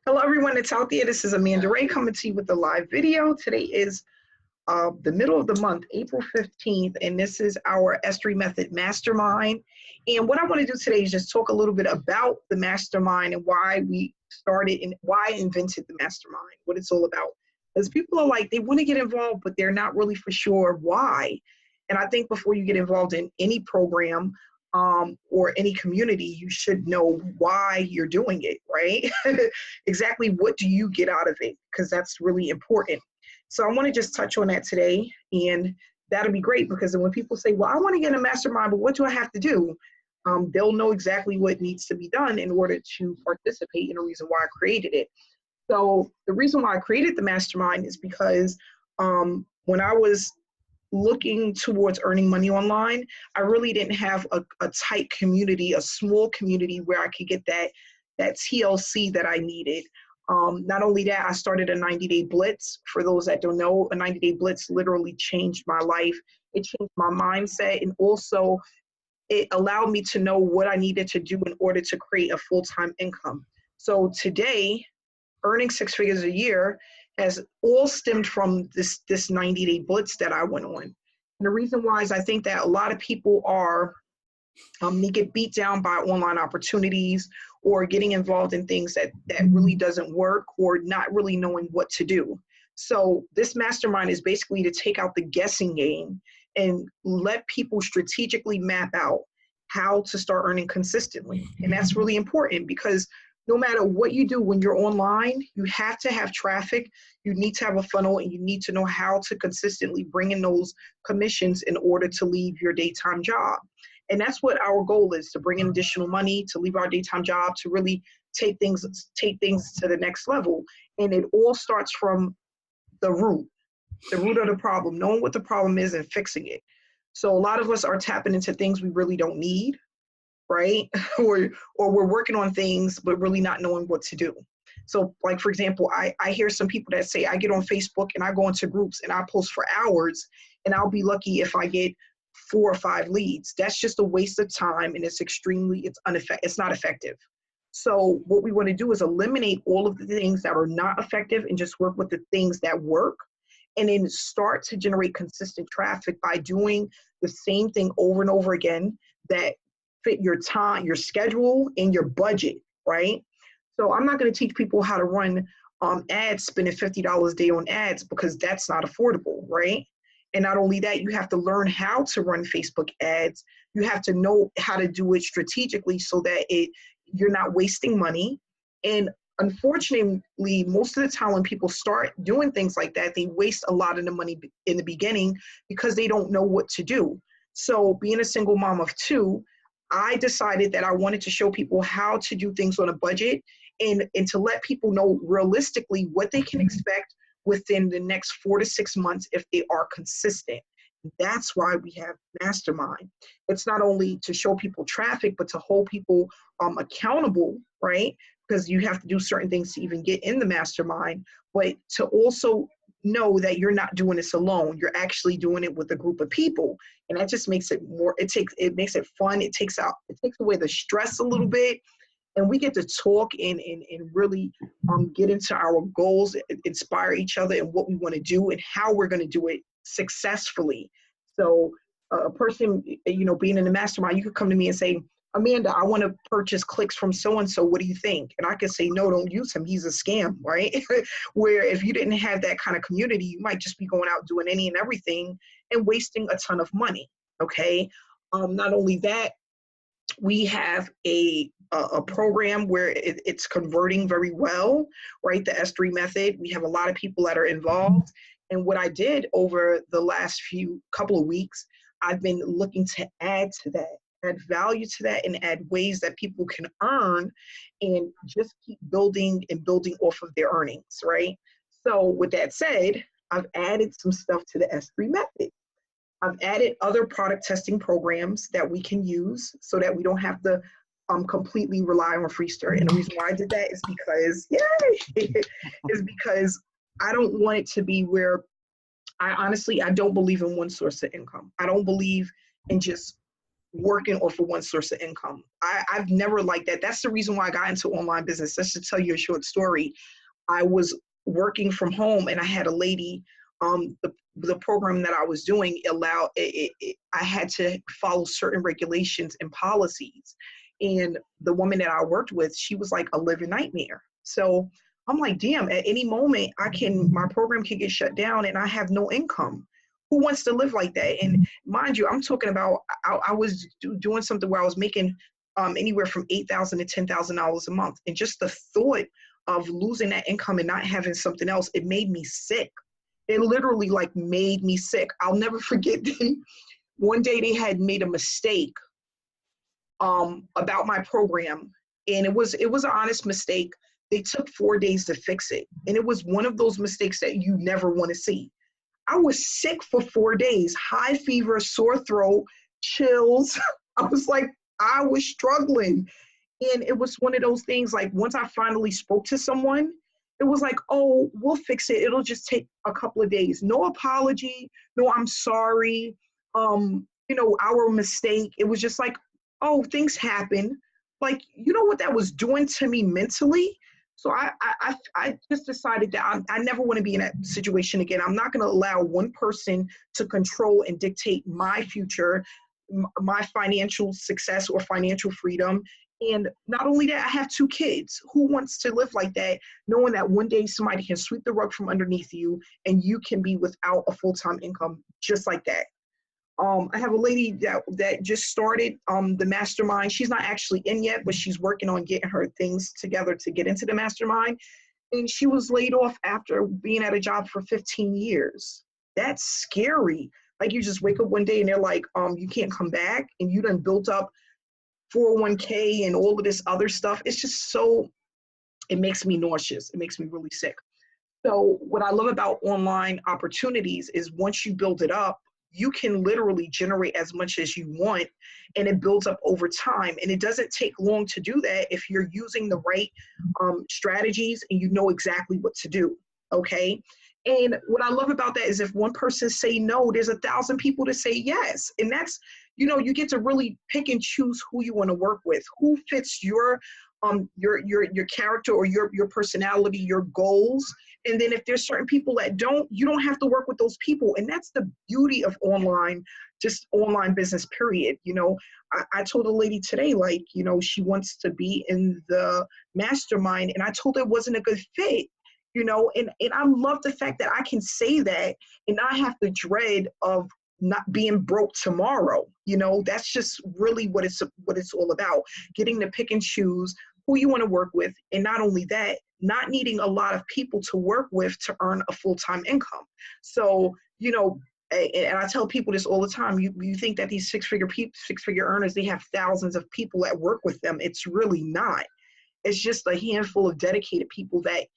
Hello, everyone that's out there. This is Amanda Ray coming to you with a live video. Today is the middle of the month, April 15th, and this is our S3 Method Mastermind. And what I want to do today is just talk a little bit about the Mastermind and why we started and why I invented the Mastermind, what it's all about. Because people are like, they want to get involved, but they're not really for sure why. And I think before you get involved in any program, or any community, you should know why you're doing it, right? Exactly what do you get out of it? Because that's really important. So I want to just touch on that today, and that'll be great because when people say, well, I want to get a mastermind, but what do I have to do? They'll know exactly what needs to be done in order to participate, and the reason why I created it. So the reason why I created the mastermind is because when I was looking towards earning money online, I really didn't have a tight community, a small community where I could get that TLC that I needed. Not only that, I started a 90-day blitz. For those that don't know, a 90-day blitz literally changed my life. It changed my mindset, and also it allowed me to know what I needed to do in order to create a full-time income. So today, earning 6 figures a year has all stemmed from this 90-day blitz that I went on. And the reason why is I think that a lot of people are, they get beat down by online opportunities or getting involved in things that really doesn't work or not really knowing what to do. So this mastermind is basically to take out the guessing game and let people strategically map out how to start earning consistently. And that's really important because no matter what you do when you're online, you have to have traffic, you need to have a funnel, and you need to know how to consistently bring in those commissions in order to leave your daytime job. And that's what our goal is, to bring in additional money, to leave our daytime job, to really take things to the next level. And it all starts from the root of the problem, knowing what the problem is and fixing it. So a lot of us are tapping into things we really don't need, right? or we're working on things, but really not knowing what to do. So like, for example, I hear some people that say, I get on Facebook and I go into groups and I post for hours and I'll be lucky if I get 4 or 5 leads. That's just a waste of time, and it's not effective. So what we want to do is eliminate all of the things that are not effective and just work with the things that work, and then start to generate consistent traffic by doing the same thing over and over again that fit your time, your schedule, and your budget, right? So I'm not going to teach people how to run ads, spending $50 a day on ads, because that's not affordable, right? And not only that, you have to learn how to run Facebook ads. You have to know how to do it strategically so that you're not wasting money. And unfortunately, most of the time when people start doing things like that, they waste a lot of the money in the beginning because they don't know what to do. So being a single mom of 2, I decided that I wanted to show people how to do things on a budget and to let people know realistically what they can expect within the next 4 to 6 months if they are consistent. That's why we have Mastermind. It's not only to show people traffic, but to hold people accountable, right? Because you have to do certain things to even get in the Mastermind, but to also know that you're not doing this alone. You're actually doing it with a group of people. And that just makes it makes it fun. It takes away the stress a little bit. And we get to talk and really get into our goals, inspire each other and what we want to do and how we're going to do it successfully. So a person, being in the mastermind, you could come to me and say, Amanda, I want to purchase clicks from so-and-so. What do you think? And I could say, no, don't use him. He's a scam, right? Where if you didn't have that kind of community, you might just be going out doing any and everything and wasting a ton of money, okay? Not only that, we have a program where it's converting very well, right? The S3 method. We have a lot of people that are involved. And what I did over the last couple of weeks, I've been looking to add to that, add value to that, and add ways that people can earn and just keep building and building off of their earnings, right? So with that said, I've added some stuff to the S3 method. I've added other product testing programs that we can use so that we don't have to completely rely on Freester. And the reason why I did that is because I don't want it to be where I don't believe in one source of income. I don't believe in just working off of one source of income. I've never liked that. That's the reason why I got into online business. Just to tell you a short story. I was working from home and I had a lady, the program that I was doing allowed, I had to follow certain regulations and policies. And the woman that I worked with, she was like a living nightmare. So I'm like, damn, at any moment my program can get shut down and I have no income. Who wants to live like that? And mind you, I'm talking about, I was doing something where I was making anywhere from $8,000 to $10,000 a month. And just the thought of losing that income and not having something else, it made me sick. It literally like made me sick. I'll never forget one day they had made a mistake about my program, and it was an honest mistake. They took 4 days to fix it, and it was one of those mistakes that you never want to see. I was sick for 4 days, high fever, sore throat, chills. I was struggling. And it was one of those things, like once I finally spoke to someone, it was like, oh, we'll fix it. It'll just take a couple of days. No apology. No, I'm sorry. Our mistake. It was just like, oh, things happen. Like, you know what that was doing to me mentally? So I just decided that I never want to be in that situation again. I'm not going to allow one person to control and dictate my future, my financial success or financial freedom. And not only that, I have 2 kids. Who wants to live like that, knowing that one day somebody can sweep the rug from underneath you and you can be without a full-time income just like that? I have a lady that just started the mastermind. She's not actually in yet, but she's working on getting her things together to get into the mastermind. And she was laid off after being at a job for 15 years. That's scary. Like, you just wake up one day and they're like, you can't come back, and you done built up 401k and all of this other stuff. It's just it makes me nauseous. It makes me really sick. So what I love about online opportunities is once you build it up, you can literally generate as much as you want, and it builds up over time. And it doesn't take long to do that if you're using the right strategies and you know exactly what to do. Okay. And what I love about that is if one person say no, there's 1,000 people to say yes. And that's, you get to really pick and choose who you want to work with, who fits your character or your personality, your goals. And then if there's certain people that you don't have to work with those people. And that's the beauty of online business, period. I told a lady today, like, she wants to be in the mastermind, and I told her it wasn't a good fit. And I love the fact that I can say that and not have the dread of not being broke tomorrow. That's just really what it's all about, getting to pick and choose who you want to work with. And not only that, not needing a lot of people to work with to earn a full-time income. So, and I tell people this all the time, you think that these six-figure earners, they have thousands of people that work with them. It's really not. It's just a handful of dedicated people that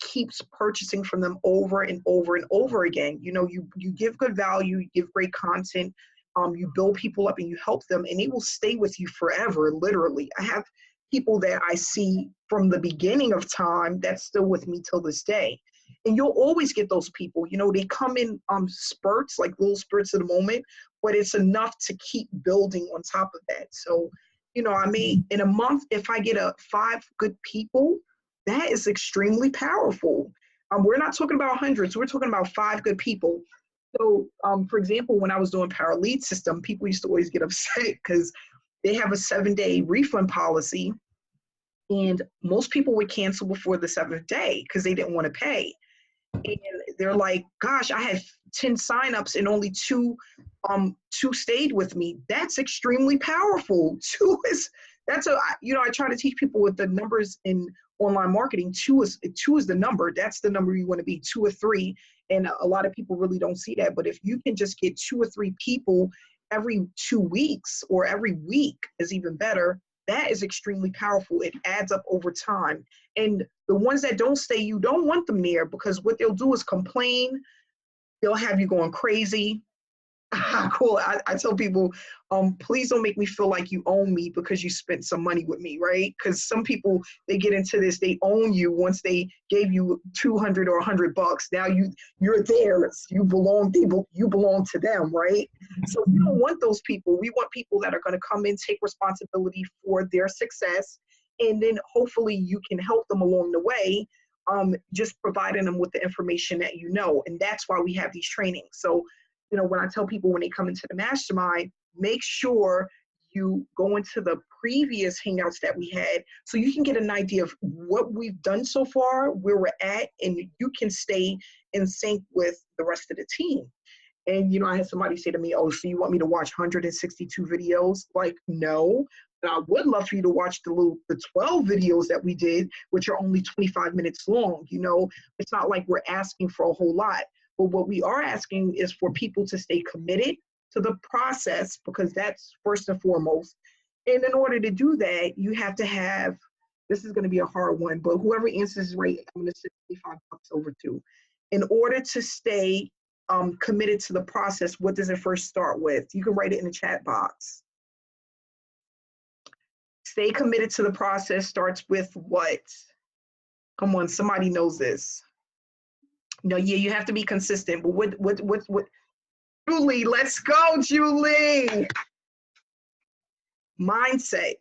keeps purchasing from them over and over and over again. You give good value, you give great content, you build people up and you help them, and they will stay with you forever, literally. I have people that I see from the beginning of time that's still with me till this day. And you'll always get those people, they come in spurts, like little spurts of the moment, but it's enough to keep building on top of that. So, in a month, if I get 5 good people, that is extremely powerful. We're not talking about hundreds. We're talking about 5 good people. So, for example, when I was doing Power Lead System, people used to always get upset because they have a 7-day refund policy, and most people would cancel before the 7th day because they didn't want to pay. And they're like, gosh, I had 10 signups and only 2 stayed with me. That's extremely powerful. I try to teach people with the numbers in online marketing. 2 is the number. That's the number you want to be, 2 or 3. And a lot of people really don't see that. But if you can just get 2 or 3 people every 2 weeks, or every week is even better, that is extremely powerful. It adds up over time. And the ones that don't stay, you don't want them there, because what they'll do is complain. They'll have you going crazy. Cool. I tell people, please don't make me feel like you own me because you spent some money with me, right? Because some people, they get into this, they own you once they gave you 200 or $100. Now you're theirs. You belong. You belong to them, right? So we don't want those people. We want people that are going to come in, take responsibility for their success, and then hopefully you can help them along the way. Just providing them with the information that you know, and that's why we have these trainings. So when I tell people when they come into the mastermind, make sure you go into the previous hangouts that we had so you can get an idea of what we've done so far, where we're at, and you can stay in sync with the rest of the team. And, I had somebody say to me, oh, so you want me to watch 162 videos? Like, no. But I would love for you to watch the 12 videos that we did, which are only 25 minutes long. It's not like we're asking for a whole lot. But what we are asking is for people to stay committed to the process, because that's first and foremost. And in order to do that, you have to have, this is going to be a hard one, but whoever answers right, I'm going to send $25 over to. In order to stay committed to the process, what does it first start with? You can write it in the chat box. Stay committed to the process starts with what? Come on, somebody knows this. No, yeah, you have to be consistent. But what? Julie, let's go, Julie. Mindset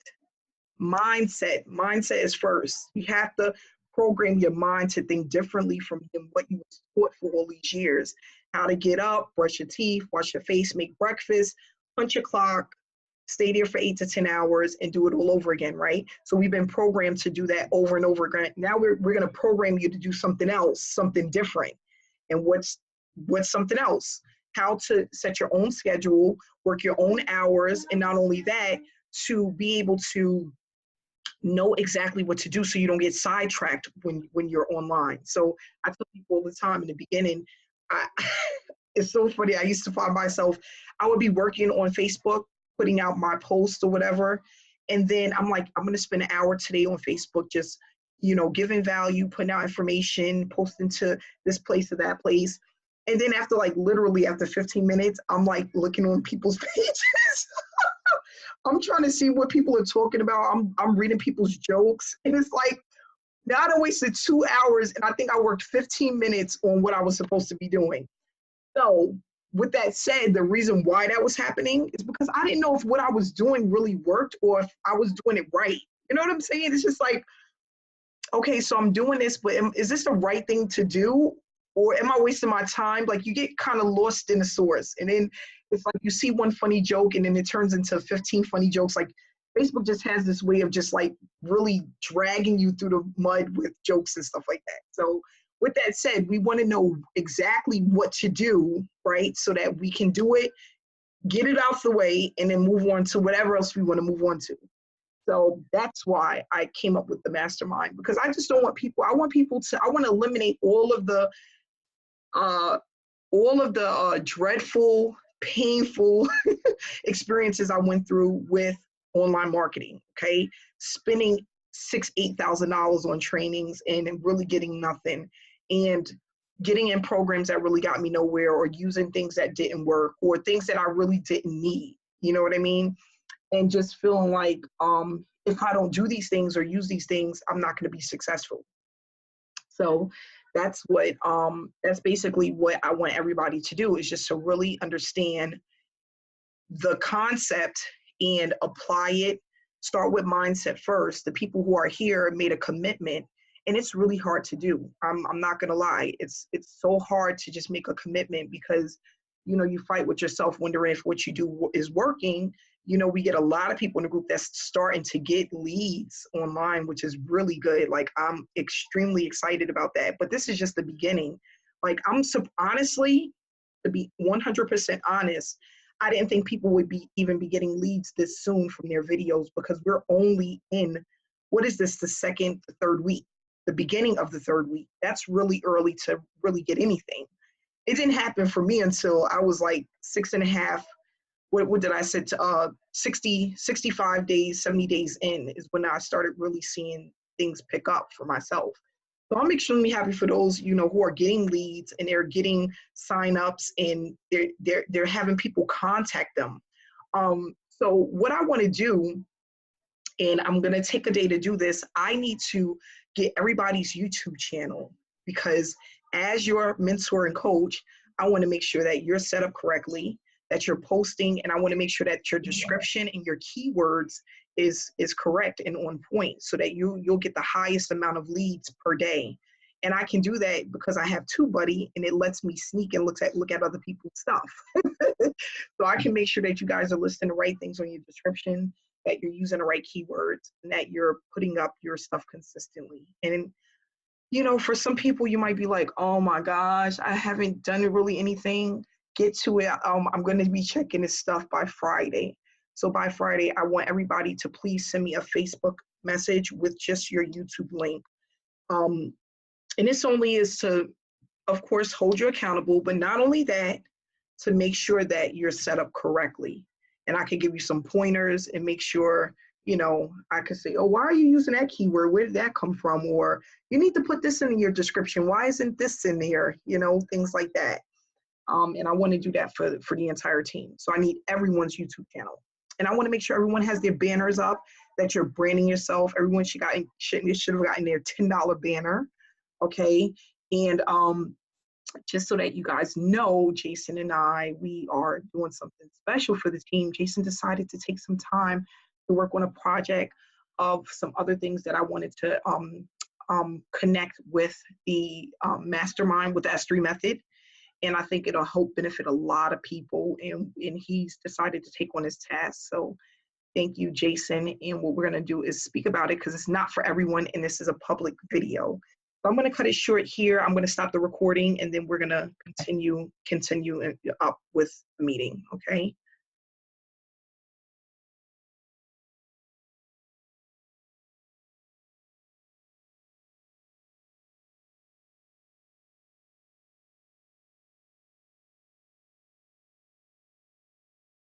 is first. You have to program your mind to think differently from what you was taught for all these years. How to get up, brush your teeth, wash your face, make breakfast, punch your clock, stay there for 8 to 10 hours and do it all over again, right? So we've been programmed to do that over and over again. Now we're going to program you to do something else, something different. And what's something else? How to set your own schedule, work your own hours, and not only that, to be able to know exactly what to do so you don't get sidetracked when you're online. So I tell people all the time in the beginning, it's so funny. I used to find myself, I would be working on Facebook, putting out my posts or whatever. And then I'm like, I'm going to spend an hour today on Facebook, just, giving value, putting out information, posting to this place or that place. And then literally after 15 minutes, I'm like looking on people's pages. I'm trying to see what people are talking about. I'm reading people's jokes. And it's like, now I wasted 2 hours and I think I worked 15 minutes on what I was supposed to be doing. So with that said, the reason why that was happening is because I didn't know if what I was doing really worked or if I was doing it right. You know what I'm saying? It's just like, okay, so I'm doing this, but is this the right thing to do? Or am I wasting my time? Like, you get kind of lost in the source. And then it's like you see one funny joke and then it turns into 15 funny jokes. Like, Facebook just has this way of just like really dragging you through the mud with jokes and stuff like that. So with that said, we want to know exactly what to do, right? So that we can do it, get it out the way, and then move on to whatever else we want to move on to. So that's why I came up with the mastermind, because I just don't want people, I want to eliminate all of the dreadful, painful experiences I went through with online marketing, okay? Spending $8,000 on trainings and really getting nothing, and getting in programs that really got me nowhere, or using things that didn't work, or things that I really didn't need, you know what I mean? And just feeling like if I don't do these things or use these things, I'm not going to be successful. So that's basically what I want everybody to do, is just to really understand the concept and apply it. Start with mindset first. The people who are here made a commitment, and it's really hard to do. I'm not going to lie. It's so hard to just make a commitment, because you fight with yourself wondering if what you do is working. We get a lot of people in the group that's starting to get leads online, which is really good. Like, I'm extremely excited about that. But this is just the beginning. Like, honestly, to be 100% honest, I didn't think people would even be getting leads this soon from their videos, because we're only in, what is this, the third week, the beginning of the third week. That's really early to really get anything. It didn't happen for me until I was like 6.5, what did I say, 65 days, 70 days in is when I started really seeing things pick up for myself. So I'm extremely happy for those, you know, who are getting leads and they're getting signups and they're having people contact them. So what I want to do, and I'm going to take a day to do this, I need to get everybody's YouTube channel, because as your mentor and coach, I want to make sure that you're set up correctly, that you're posting, and I want to make sure that your description and your keywords is correct and on point, so that you'll get the highest amount of leads per day. And I can do that because I have TubeBuddy, and it lets me sneak and look at other people's stuff. So I can make sure that you guys are listing the right things on your description, that you're using the right keywords, and that you're putting up your stuff consistently. And you know, for some people, you might be like, oh my gosh, I haven't done really anything. Get to it. I'm going to be checking this stuff by Friday. So by Friday, I want everybody to please send me a Facebook message with just your YouTube link. And this only is to, of course, hold you accountable, but not only that, to make sure that you're set up correctly. And I can give you some pointers and make sure, you know, I could say, oh, why are you using that keyword? Where did that come from? Or you need to put this in your description. Why isn't this in there? You know, things like that. And I want to do that for the entire team. So I need everyone's YouTube channel. And I want to make sure everyone has their banners up, that you're branding yourself. Everyone should have gotten their $10 banner. Okay. And just so that you guys know, Jason and I, we are doing something special for the team. Jason decided to take some time to work on a project of some other things that I wanted to connect with the mastermind with the S3 method. And I think it'll help benefit a lot of people. And he's decided to take on this task. So thank you, Jason. And what we're going to do is speak about it, because it's not for everyone. And this is a public video. So I'm going to cut it short here. I'm going to stop the recording, and then we're going to continue up with the meeting. Okay.